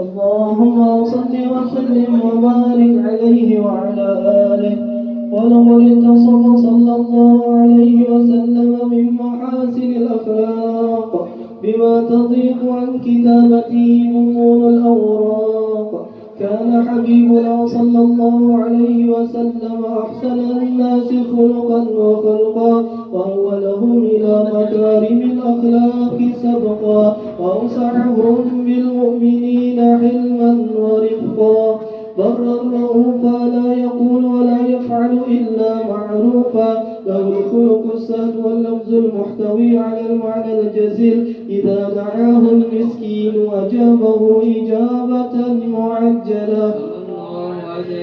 اللهم صل وسلم وبارك عليه وعلى آله. ولقد اتصف صلى الله عليه وسلم من محاسن الأخلاق بما تضيق عن كتابته بطون الأوراق. كان حبيبنا صلى الله عليه وسلم أحسن الناس خلقا وخلقا وأولهم إلى مكارم الأخلاق سبقا وأوسعهم بالمؤمنين حلما ورفقا. برا رؤوفا لا يقول ولا يفعل إلا معروفا. له الخلق السهل واللفظ المحتوي على المعنى الجزيل. إذا دعاه المسكين أجابه إجابة معجلة.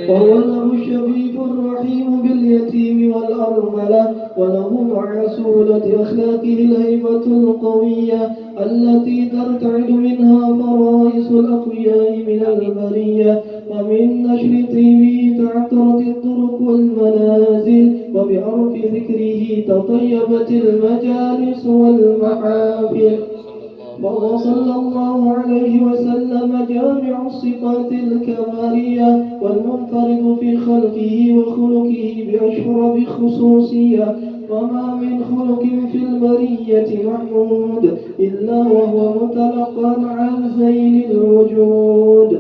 وهو الأب الشفيق الرحيم باليتيم والأرملة، وله مع سهولة أخلاقه الهيبة القوية التي ترتعد منها فرائس الأقوياء من البرية. ومن نشر طيبه تعطرت الطرق والمنازل، وبعرف ذكره تطيبت المجالس والمحافل. وهو صلى الله عليه وسلم جامع الصفات الكمالية والمنفرد في خلقه وخلقه بأشرب خصوصية. وما من خلق في البرية محمود إلا وهو متلقى عن زين الوجود.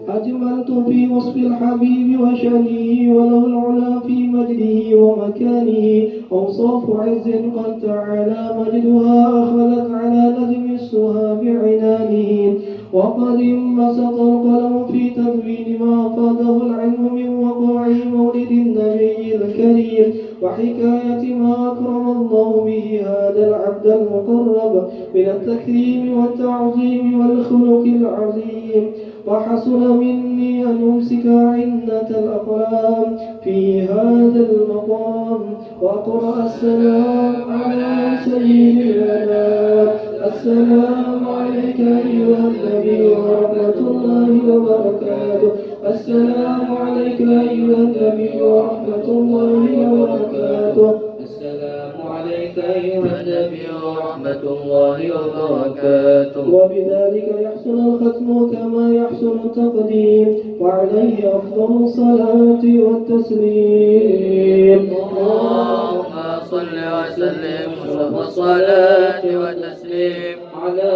أجملت في وصف الحبيب وشأنه، وله العلا في مجده ومكانه. أوصاف عز قد تعالى مجدها أخذت على نجم السها بعنانه. وقد انبسط القلم في تدوين ما أفاده العلم من وقوع مولد النبي الكريم، وحكاية ما أكرم الله به هذا العبد المقرب من التكريم والتعظيم والخلق العظيم. وحسن مني أن أمسك عنة الأقلام في هذا المقام وأقرأ السلام على سيد الأنام. السلام عليك أيها النبي ورحمة الله وبركاته. السلام عليك أيها النبي ورحمة الله وبركاته. السلام عليك أيها النبي ورحمة الله وبركاته. وبذلك يحسن الختم كما يحسن التقديم، وعليه أفضل الصلاة والتسليم. اللهم صل وسلم والصلاة والتسليم على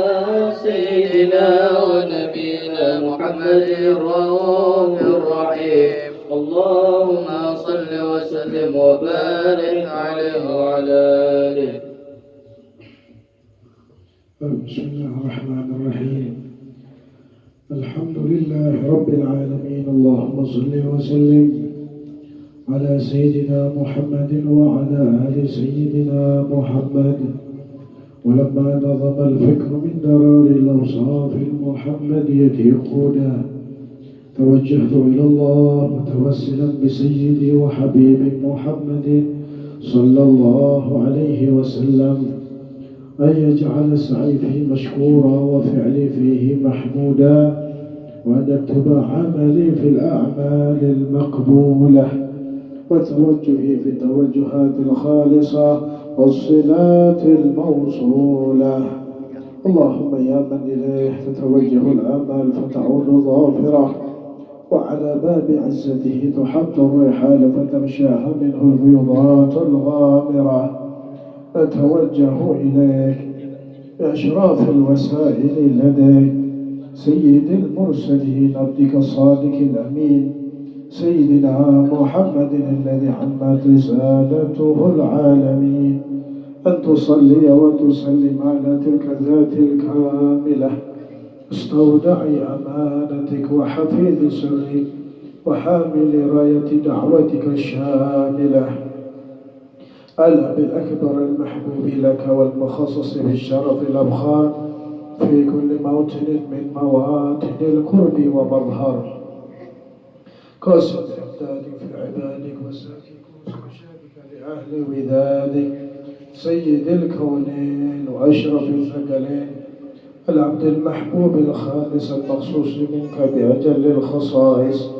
سيدنا ونبينا محمد الرؤوف الرحيم. اللهم صل وسلم وبارك عليه وعلى آله. بسم الله الرحمن الرحيم. الحمد لله رب العالمين. اللهم صل وسلم على سيدنا محمد وعلى آل سيدنا محمد. ولما نظم الفكر من درار الأوصاف المحمدية يقودا، توجهت إلى الله متوسلا بسيدي وحبيبي محمد صلى الله عليه وسلم أن يجعل سعي فيه مشكورا وفعلي فيه محمودا، وأن يكتب عملي في الأعمال المقبولة، وتوجهي في التوجهات الخالصة والصلات الموصولة. اللهم يا من إليه تتوجه الآمال فتعود ظافرة، وعلى باب عزته تحط الرحال فتمشاها منه الفيضات الغامرة، نتوجه إليك بأشراف الوسائل لديك سيد المرسلين عبدك الصادق الأمين سيدنا محمد الذي عمت رسالته العالمين، أن تصلي وتسلم على تلك الذات الكاملة مستودع أمانتك وحفيظ سرك وحامل راية دعوتك الشاملة، الأب الأكبر المحبوب لك والمخصص بالشرف الأبخار في كل موطن من مواطن القرب ومظهر، قاسم إمدادك في عبادك وساكك وشابك لأهل ودادك سيد الكونين وأشرف الثقلين، العبد المحبوب الخالص المخصوص منك بأجل الخصائص.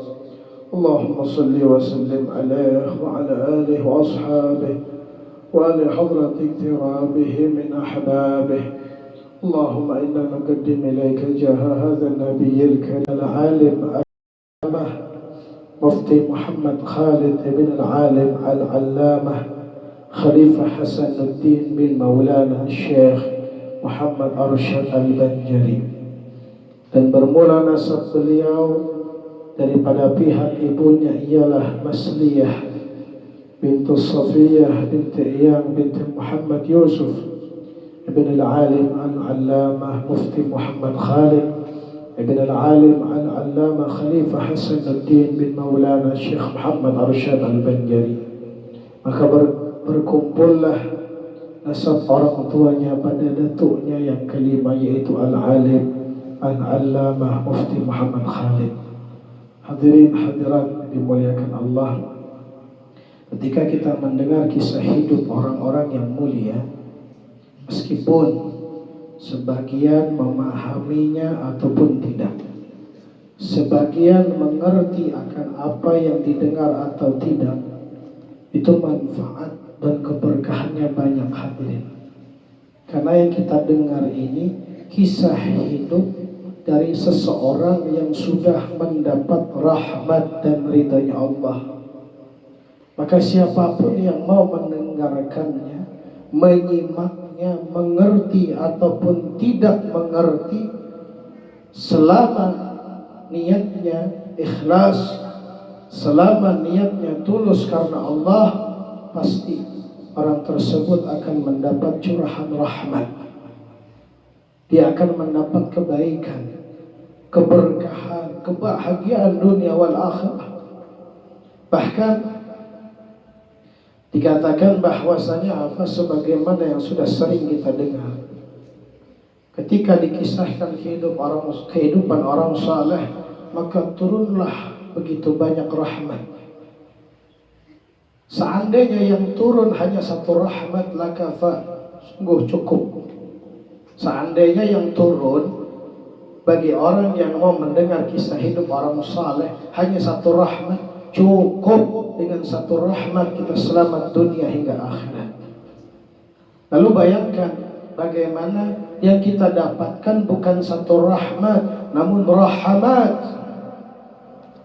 اللهم صل وسلم عليه وعلى آله وأصحابه وآل حضرة اقترابه من أحبابه. اللهم إنا نقدم إليك جاه هذا النبي الكريم العالم مفتي محمد خالد بن العالم العلامة خليفة حسن الدين بن مولانا الشيخ Muhammad Arsyad Al-Banjari, dan bermula nasab beliau daripada pihak ibunya ialah Masliyah bintu Safiyah binti Iyang binti Muhammad Yusuf ibn al-Alim al-Allamah Mufti Muhammad Khalid ibn al-Alim al-Allamah Khalifah Hasan al-Din bin Maulana Syekh Muhammad Arsyad Al-Banjari. Maka berkumpullah nasab orang tuanya pada datuknya yang kelima, yaitu Al-Alim Al-Allamah Mufti Muhammad Khalid. Hadirin hadirat dimuliakan Allah, ketika kita mendengar kisah hidup orang-orang yang mulia, meskipun sebagian memahaminya ataupun tidak, sebagian mengerti akan apa yang didengar atau tidak, itu manfaat dan keberkahannya banyak hadirin. Karena yang kita dengar ini kisah hidup dari seseorang yang sudah mendapat rahmat dan ridhanya Allah. Maka siapapun yang mau mendengarkannya, menyimaknya, mengerti ataupun tidak mengerti, selama niatnya ikhlas, selama niatnya tulus karena Allah, pasti orang tersebut akan mendapat curahan rahmat. Dia akan mendapat kebaikan, keberkahan, kebahagiaan dunia wal akhirah. Bahkan dikatakan bahwasanya apa, sebagaimana yang sudah sering kita dengar, ketika dikisahkan kehidupan orang saleh, maka turunlah begitu banyak rahmat. Seandainya yang turun hanya satu rahmat, lakafa, sungguh cukup. Seandainya yang turun bagi orang yang mau mendengar kisah hidup orang saleh hanya satu rahmat, cukup. Dengan satu rahmat kita selamat dunia hingga akhirat. Lalu bayangkan bagaimana yang kita dapatkan bukan satu rahmat, namun rahmat.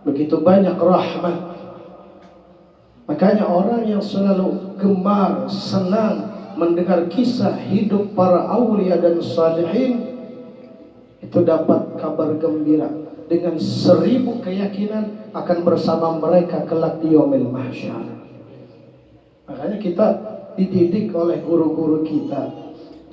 Begitu banyak rahmat. Makanya orang yang selalu gemar, senang mendengar kisah hidup para aulia dan salihin, itu dapat kabar gembira dengan 1000 keyakinan akan bersama mereka kelak di yaumil mahsyar. Makanya kita dididik oleh guru-guru kita,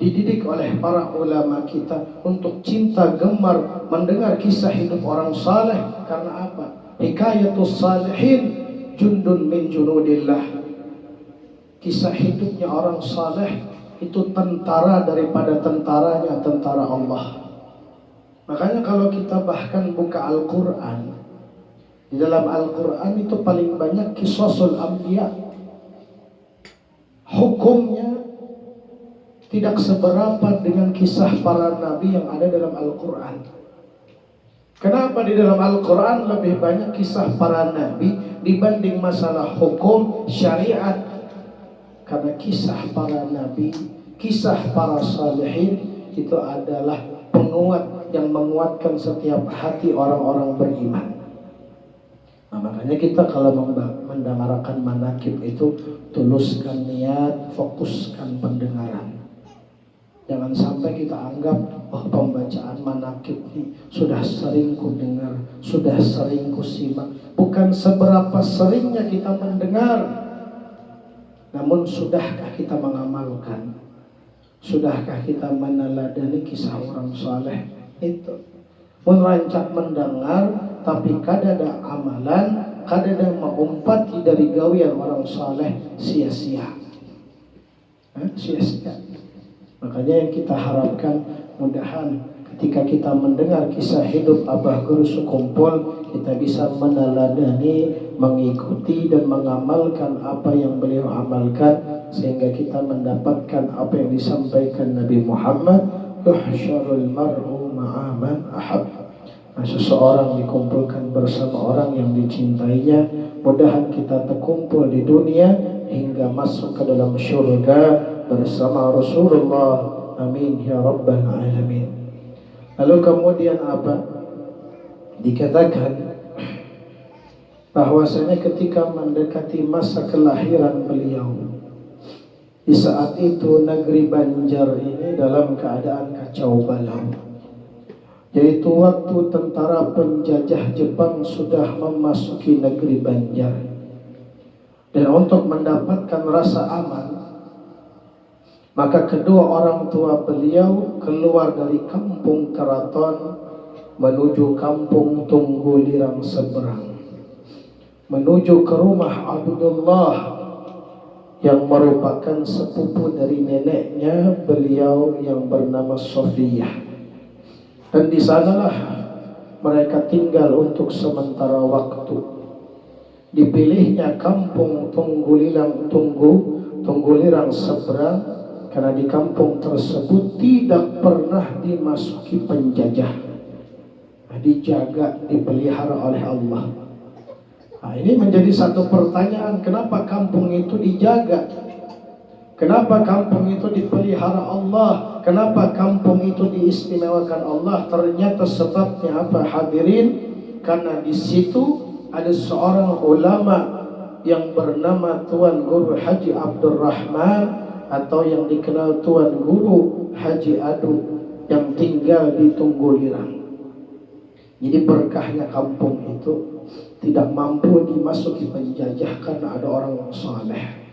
dididik oleh para ulama kita untuk cinta gemar mendengar kisah hidup orang saleh. Karena apa? Hikayatus salihin jundun min junudillah. Kisah hidupnya orang saleh itu tentara daripada tentaranya tentara Allah. Makanya kalau kita bahkan buka Al-Quran, di dalam Al-Quran itu paling banyak qisasul anbiya. Hukumnya tidak seberapa dengan kisah para nabi yang ada dalam Al-Quran. Kenapa di dalam Al-Quran lebih banyak kisah para nabi dibanding masalah hukum syariat? Karena kisah para nabi, kisah para salihin itu adalah penguat yang menguatkan setiap hati orang-orang beriman. Nah, makanya kita kalau mendengarkan manakib itu tuluskan niat, fokuskan pendengaran. Jangan sampai kita anggap pembacaan manakib ini sudah sering ku dengar, sudah sering ku simak. Bukan seberapa seringnya kita mendengar, namun sudahkah kita mengamalkan? Sudahkah kita meneladani kisah orang saleh itu? Merancak mendengar tapi kadada amalan, kadada mengumpati dari gawian orang saleh sia-sia. Sia-sia. Makanya yang kita harapkan mudahan ketika kita mendengar kisah hidup Abah Guru Sukumpul, kita bisa meneladani, mengikuti dan mengamalkan apa yang beliau amalkan, sehingga kita mendapatkan apa yang disampaikan Nabi Muhammad, yuhsyarul mar'u ma'a man ahab. Nah, seseorang dikumpulkan bersama orang yang dicintainya. Mudahan kita terkumpul di dunia hingga masuk ke dalam syurga bersama Rasulullah. Amin ya rabbal alamin. Lalu kemudian apa? Dikatakan bahwasanya ketika mendekati masa kelahiran beliau, di saat itu negeri Banjar ini dalam keadaan kacau balau, yaitu waktu tentara penjajah Jepang sudah memasuki negeri Banjar. Dan untuk mendapatkan rasa aman, maka kedua orang tua beliau keluar dari kampung Keraton menuju kampung Tunggulirang seberang, menuju ke rumah Abdullah yang merupakan sepupu dari neneknya beliau yang bernama Sofiyah. Dan di sanalah mereka tinggal untuk sementara waktu. Dipilihnya kampung Tunggulirang Seberang karena di kampung tersebut tidak pernah dimasuki penjajah, dijaga, dipelihara oleh Allah. Nah, ini menjadi satu pertanyaan, kenapa kampung itu dijaga? Kenapa kampung itu dipelihara Allah? Kenapa kampung itu diistimewakan Allah? Ternyata sebabnya apa, hadirin? Karena di situ ada seorang ulama yang bernama Tuan Guru Haji Abdurrahman atau yang dikenal Tuan Guru Haji Adu yang tinggal di Tunggulirang. Jadi berkahnya kampung itu tidak mampu dimasuki penjajah karena ada orang saleh.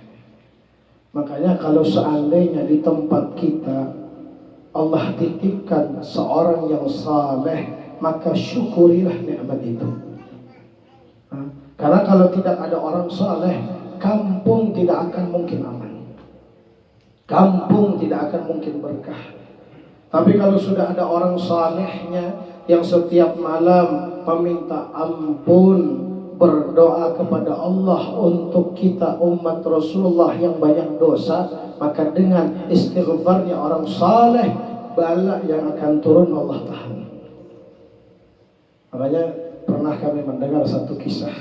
Makanya kalau seandainya di tempat kita Allah titipkan seorang yang saleh, maka syukurilah nikmat itu. Karena kalau tidak ada orang saleh, kampung tidak akan mungkin aman. Kampung tidak akan mungkin berkah. Tapi kalau sudah ada orang salehnya yang setiap malam meminta ampun, berdoa kepada Allah untuk kita umat Rasulullah yang banyak dosa, maka dengan istighfarnya orang saleh, bala yang akan turun Allah tahan. Makanya pernah kami mendengar satu kisah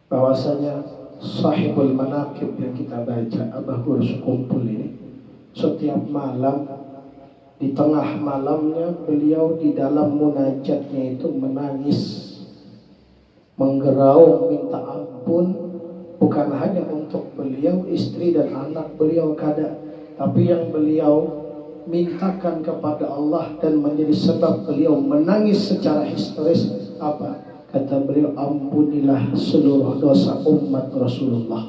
bahwasanya Sahibul Manaqib yang kita baca, Abah Guru Sekumpul ini, setiap malam di tengah malamnya beliau di dalam munajatnya itu menangis, menggeraung minta ampun, bukan hanya untuk beliau, istri dan anak beliau kada, tapi yang beliau mintakan kepada Allah dan menjadi sebab beliau menangis secara histeris apa? Kata beliau, ampunilah seluruh dosa umat Rasulullah.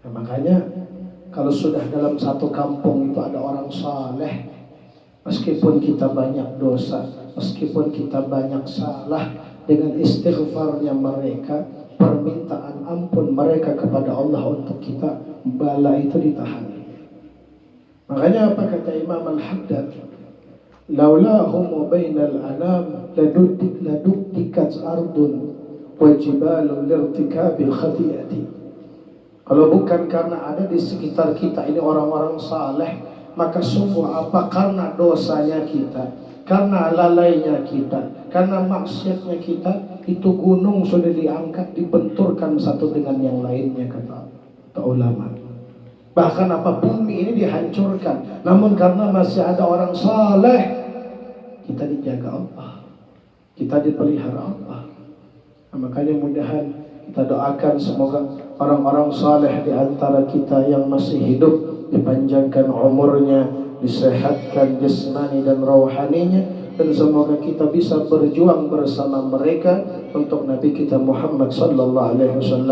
Nah, makanya kalau sudah dalam satu kampung itu ada orang saleh, meskipun kita banyak dosa, meskipun kita banyak salah, dengan istighfarnya mereka, permintaan ampun mereka kepada Allah untuk kita, bala itu ditahan. Makanya apa kata Imam Al-Haddad, laulahum bainal anam laduktikat ardun wa jibalun lirtikabil khati'ati. Kalau bukan karena ada di sekitar kita ini orang-orang saleh, maka sungguh apa, karena dosanya kita, karena lalainya kita, karena maksiatnya kita, itu gunung sudah diangkat, dibenturkan satu dengan yang lainnya, kata ulama. Bahkan apa, bumi ini dihancurkan, namun karena masih ada orang saleh, kita dijaga Allah, kita dipelihara Allah. Nah, makanya mudahan kita doakan semoga orang-orang saleh di antara kita yang masih hidup dipanjangkan umurnya, disehatkan jasmani dan rohaninya, dan semoga kita bisa berjuang bersama mereka untuk Nabi kita Muhammad sallallahu alaihi wasallam.